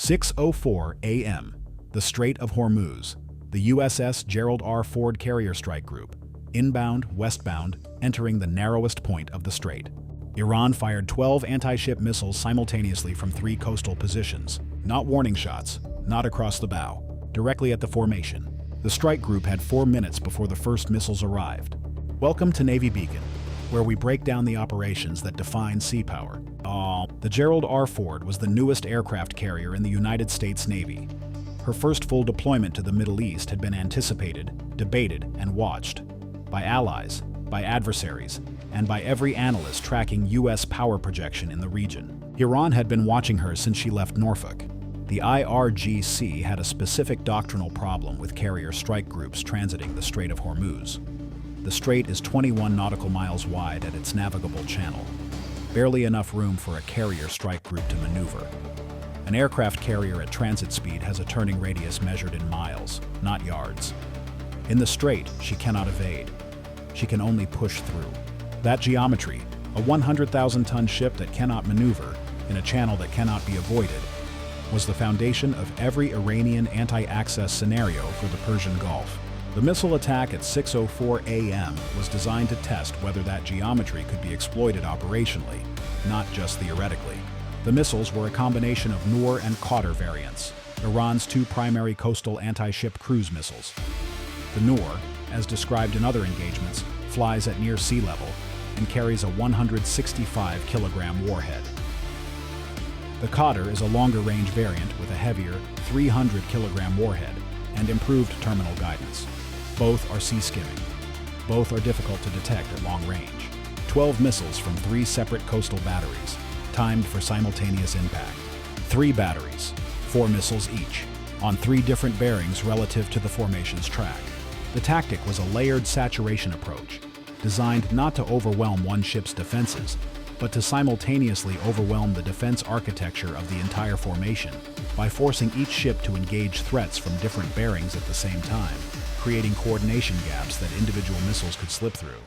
6:04 a.m. The Strait of Hormuz. The USS Gerald R Ford Carrier Strike Group, inbound, westbound, entering the narrowest point of the strait. Iran fired 12 anti-ship missiles simultaneously from 3 coastal positions. Not warning shots, not across the bow, directly at the formation. The strike group had 4 minutes before the first missiles arrived. Welcome to Navy Beacon, where we break down the operations that define sea power. The Gerald R. Ford was the newest aircraft carrier in the United States Navy. Her first full deployment to the Middle East had been anticipated, debated, and watched by allies, by adversaries, and by every analyst tracking U.S. power projection in the region. Iran had been watching her since she left Norfolk. The IRGC had a specific doctrinal problem with carrier strike groups transiting the Strait of Hormuz. The strait is 21 nautical miles wide at its navigable channel, barely enough room for a carrier strike group to maneuver. An aircraft carrier at transit speed has a turning radius measured in miles, not yards. In the strait, she cannot evade. She can only push through. That geometry, a 100,000-ton ship that cannot maneuver in a channel that cannot be avoided, was the foundation of every Iranian anti-access scenario for the Persian Gulf. The missile attack at 6:04 a.m. was designed to test whether that geometry could be exploited operationally, not just theoretically. The missiles were a combination of Noor and Clutter variants, Iran's 2 primary coastal anti-ship cruise missiles. The Noor, as described in other engagements, flies at near sea level and carries a 165-kilogram warhead. The Clutter is a longer-range variant with a heavier 300-kilogram warhead and improved terminal guidance. Both are sea-skimming. Both are difficult to detect at long range. 12 missiles from 3 separate coastal batteries, timed for simultaneous impact. 3 batteries, 4 missiles each, on 3 different bearings relative to the formation's track. The tactic was a layered saturation approach, designed not to overwhelm one ship's defenses, but to simultaneously overwhelm the defense architecture of the entire formation by forcing each ship to engage threats from different bearings at the same time, creating coordination gaps that individual missiles could slip through.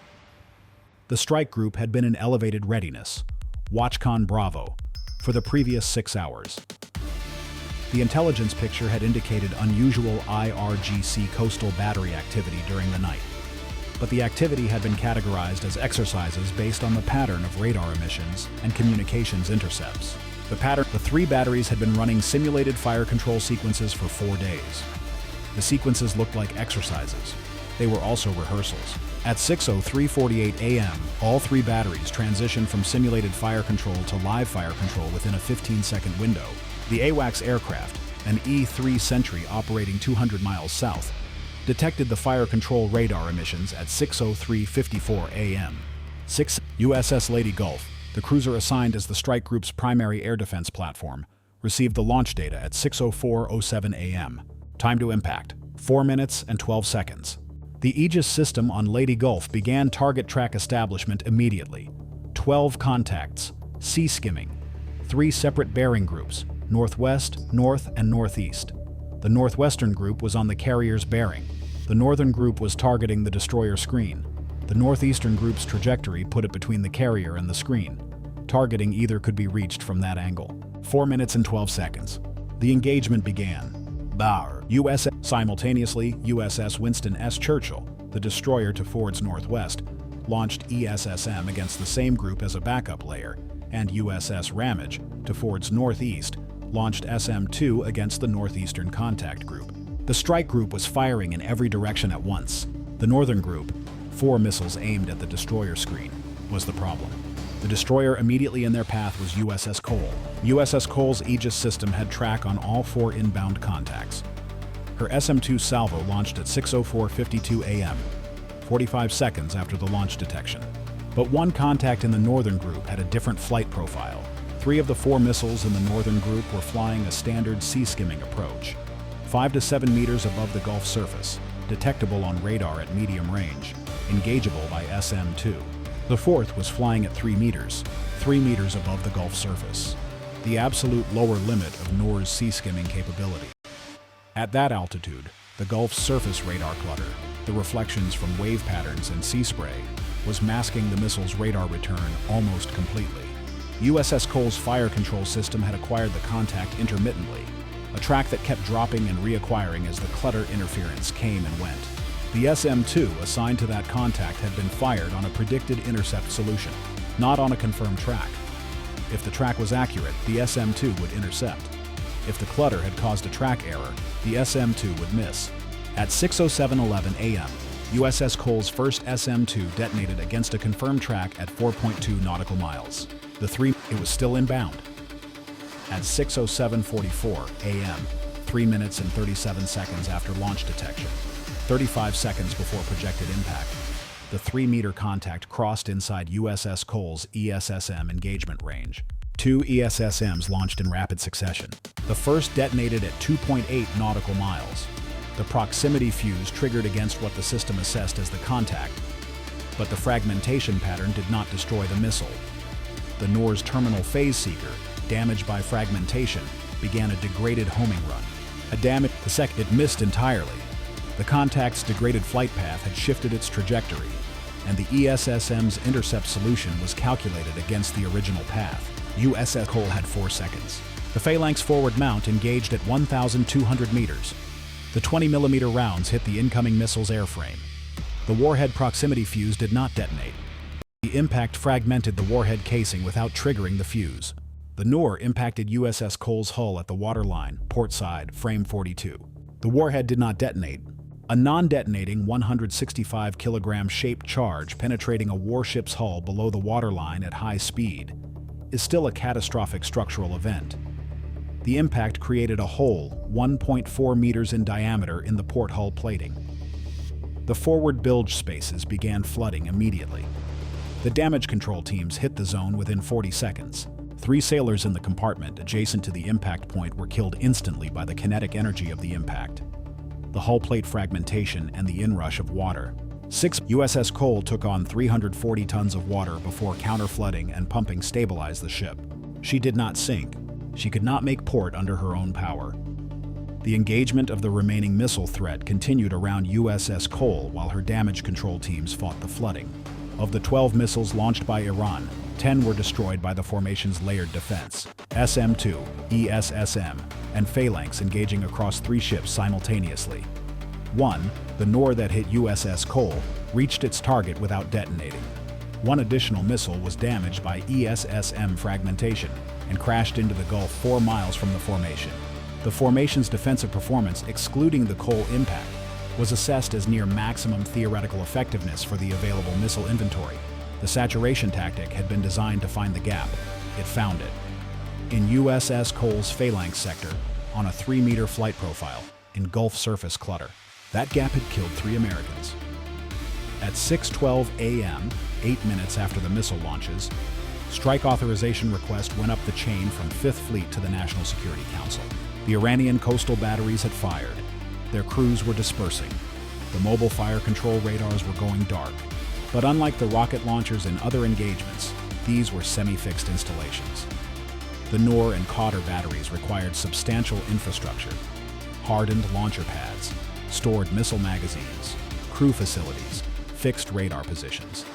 The strike group had been in elevated readiness, WatchCon Bravo, for the previous 6 hours. The intelligence picture had indicated unusual IRGC coastal battery activity during the night, but the activity had been categorized as exercises based on the pattern of radar emissions and communications intercepts. The 3 batteries had been running simulated fire control sequences for 4 days. The sequences looked like exercises. They were also rehearsals. At 6:03:48 a.m., all 3 batteries transitioned from simulated fire control to live fire control within a 15-second window. The AWACS aircraft, an E-3 Sentry operating 200 miles south, detected the fire control radar emissions at 6:03:54 a.m. USS Lady Gulf, the cruiser assigned as the strike group's primary air defense platform, received the launch data at 6:04:07 a.m. Time to impact, 4 minutes and 12 seconds. The Aegis system on Lady Gulf began target track establishment immediately. 12 contacts, sea skimming, 3 separate bearing groups, northwest, north, and northeast. The northwestern group was on the carrier's bearing. The northern group was targeting the destroyer screen. The northeastern group's trajectory put it between the carrier and the screen. Targeting either could be reached from that angle. 4 minutes and 12 seconds. The engagement began. Simultaneously, USS Winston S. Churchill, the destroyer to Ford's northwest, launched ESSM against the same group as a backup layer, and USS Ramage, to Ford's northeast, launched SM-2 against the northeastern contact group. The strike group was firing in every direction at once. The northern group, 4 missiles aimed at the destroyer screen, was the problem. The destroyer immediately in their path was USS Cole. USS Cole's Aegis system had track on all 4 inbound contacts. Her SM-2 salvo launched at 6:04:52 a.m., 45 seconds after the launch detection. But one contact in the northern group had a different flight profile. 3 of the 4 missiles in the northern group were flying a standard sea-skimming approach, 5 to 7 meters above the Gulf surface, detectable on radar at medium range, engageable by SM-2. The 4th was flying at 3 meters above the Gulf surface, the absolute lower limit of Noor's sea-skimming capability. At that altitude, the Gulf's surface radar clutter, the reflections from wave patterns and sea spray, was masking the missile's radar return almost completely. USS Cole's fire control system had acquired the contact intermittently, a track that kept dropping and reacquiring as the clutter interference came and went. The SM-2 assigned to that contact had been fired on a predicted intercept solution, not on a confirmed track. If the track was accurate, the SM-2 would intercept. If the clutter had caused a track error, the SM-2 would miss. At 6:07:11 a.m., USS Cole's first SM-2 detonated against a confirmed track at 4.2 nautical miles. It was still inbound. At 6:07:44 a.m., 3 minutes and 37 seconds after launch detection, 35 seconds before projected impact, the 3-meter contact crossed inside USS Cole's ESSM engagement range. 2 ESSMs launched in rapid succession. The first detonated at 2.8 nautical miles. The proximity fuse triggered against what the system assessed as the contact, but the fragmentation pattern did not destroy the missile. The NOR's terminal phase seeker, damaged by fragmentation, began a degraded homing run. It missed entirely. The contact's degraded flight path had shifted its trajectory, and the ESSM's intercept solution was calculated against the original path. USS Cole had 4 seconds. The phalanx forward mount engaged at 1,200 meters. The 20mm rounds hit the incoming missile's airframe. The warhead proximity fuse did not detonate. The impact fragmented the warhead casing without triggering the fuse. The NOR impacted USS Cole's hull at the waterline, port side, frame 42. The warhead did not detonate. A non-detonating 165-kilogram shaped charge penetrating a warship's hull below the waterline at high speed is still a catastrophic structural event. The impact created a hole 1.4 meters in diameter in the port hull plating. The forward bilge spaces began flooding immediately. The damage control teams hit the zone within 40 seconds. 3 sailors in the compartment adjacent to the impact point were killed instantly by the kinetic energy of the impact, the hull plate fragmentation, and the inrush of water. USS Cole took on 340 tons of water before counter-flooding and pumping stabilized the ship. She did not sink. She could not make port under her own power. The engagement of the remaining missile threat continued around USS Cole while her damage control teams fought the flooding. Of the 12 missiles launched by Iran, 10 were destroyed by the formation's layered defense. SM-2, ESSM, and Phalanx engaging across 3 ships simultaneously. 1, the NOR that hit USS Cole, reached its target without detonating. 1 additional missile was damaged by ESSM fragmentation and crashed into the Gulf 4 miles from the formation. The formation's defensive performance, excluding the Cole impact, was assessed as near maximum theoretical effectiveness for the available missile inventory. The saturation tactic had been designed to find the gap. It found it. In USS Cole's Phalanx sector, on a 3-meter flight profile, in Gulf surface clutter. That gap had killed 3 Americans. At 6:12 a.m., 8 minutes after the missile launches, strike authorization request went up the chain from 5th Fleet to the National Security Council. The Iranian coastal batteries had fired. Their crews were dispersing. The mobile fire control radars were going dark. But unlike the rocket launchers in other engagements, these were semi-fixed installations. The NOR and Cotter batteries required substantial infrastructure, hardened launcher pads, stored missile magazines, crew facilities, fixed radar positions.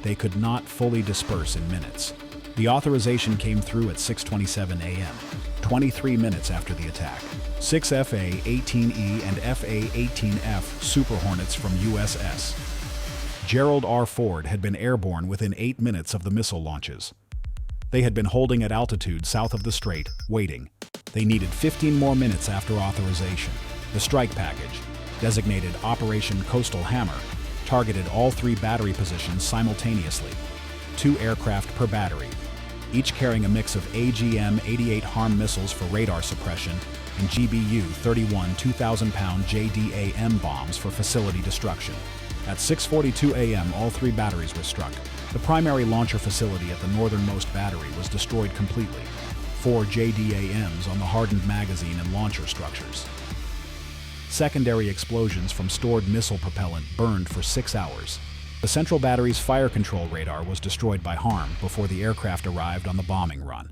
They could not fully disperse in minutes. The authorization came through at 6:27 a.m., 23 minutes after the attack. 6 FA-18E and FA-18F Super Hornets from USS Gerald R. Ford had been airborne within 8 minutes of the missile launches. They had been holding at altitude south of the strait, waiting. They needed 15 more minutes after authorization. The strike package, designated Operation Coastal Hammer, targeted all 3 battery positions simultaneously, 2 aircraft per battery, each carrying a mix of AGM-88 HARM missiles for radar suppression and GBU-31 2,000-pound JDAM bombs for facility destruction. At 6:42 a.m., all 3 batteries were struck. The primary launcher facility at the northernmost battery was destroyed completely. 4 JDAMs on the hardened magazine and launcher structures. Secondary explosions from stored missile propellant burned for 6 hours. The central battery's fire control radar was destroyed by HARM before the aircraft arrived on the bombing run.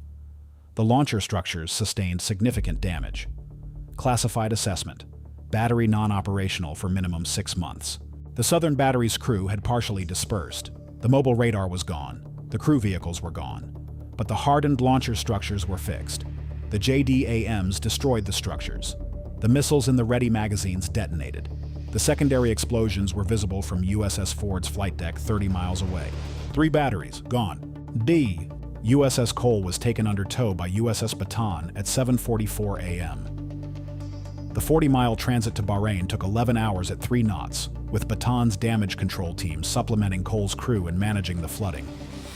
The launcher structures sustained significant damage. Classified assessment: battery non-operational for minimum 6 months. The southern battery's crew had partially dispersed. The mobile radar was gone. The crew vehicles were gone. But the hardened launcher structures were fixed. The JDAMs destroyed the structures. The missiles in the ready magazines detonated. The secondary explosions were visible from USS Ford's flight deck 30 miles away. 3 batteries, gone. D. USS Cole was taken under tow by USS Bataan at 7:44 a.m. The 40-mile transit to Bahrain took 11 hours at 3 knots, with Bataan's damage control team supplementing Cole's crew and managing the flooding.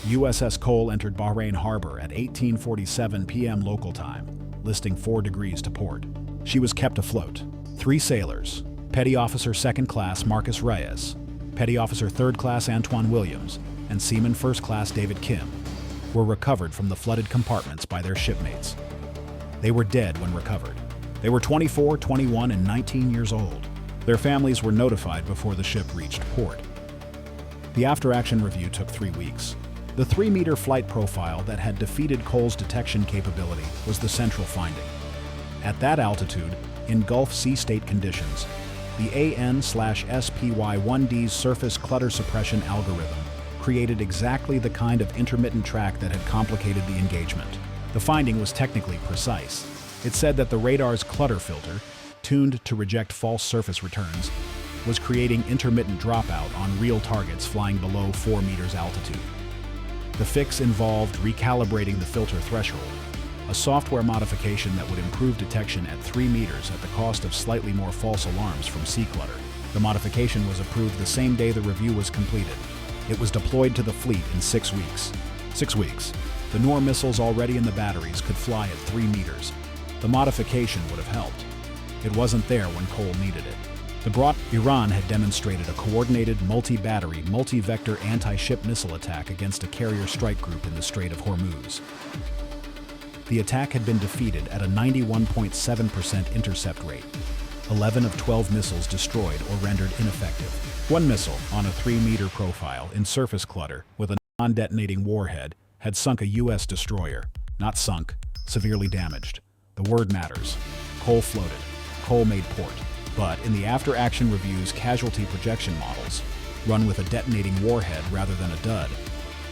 USS Cole entered Bahrain harbor at 18:47 p.m. local time, listing 4 degrees to port. She was kept afloat. 3 sailors, Petty Officer 2nd Class Marcus Reyes, Petty Officer 3rd Class Antoine Williams, and Seaman 1st Class David Kim, were recovered from the flooded compartments by their shipmates. They were dead when recovered. They were 24, 21, and 19 years old. Their families were notified before the ship reached port. The after-action review took 3 weeks. The 3-meter flight profile that had defeated Cole's detection capability was the central finding. At that altitude, in Gulf Sea state conditions, the AN/SPY-1D's surface clutter suppression algorithm created exactly the kind of intermittent track that had complicated the engagement. The finding was technically precise. It said that the radar's clutter filter, tuned to reject false surface returns, was creating intermittent dropout on real targets flying below 4 meters altitude. The fix involved recalibrating the filter threshold, a software modification that would improve detection at 3 meters at the cost of slightly more false alarms from sea clutter. The modification was approved the same day the review was completed. It was deployed to the fleet in 6 weeks. 6 weeks. The Noor missiles already in the batteries could fly at 3 meters. The modification would have helped. It wasn't there when Cole needed it. Iran had demonstrated a coordinated multi-battery, multi-vector anti-ship missile attack against a carrier strike group in the Strait of Hormuz. The attack had been defeated at a 91.7% intercept rate. 11 of 12 missiles destroyed or rendered ineffective. 1 missile on a 3-meter profile in surface clutter with a non-detonating warhead had sunk a U.S. destroyer. Not sunk, severely damaged. The word matters. Cole floated. Cole made port. But in the after-action review's casualty projection models, run with a detonating warhead rather than a dud,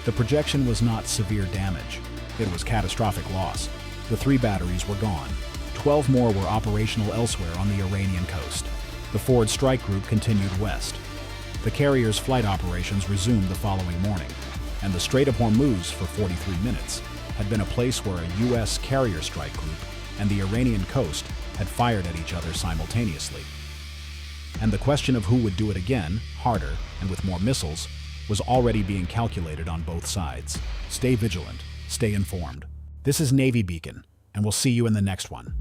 the projection was not severe damage. It was catastrophic loss. The 3 batteries were gone. 12 more were operational elsewhere on the Iranian coast. The Ford strike group continued west. The carrier's flight operations resumed the following morning, and the Strait of Hormuz for 43 minutes had been a place where a U.S. carrier strike group and the Iranian coast had fired at each other simultaneously. And the question of who would do it again, harder, and with more missiles, was already being calculated on both sides. Stay vigilant, stay informed. This is Navy Beacon, and we'll see you in the next one.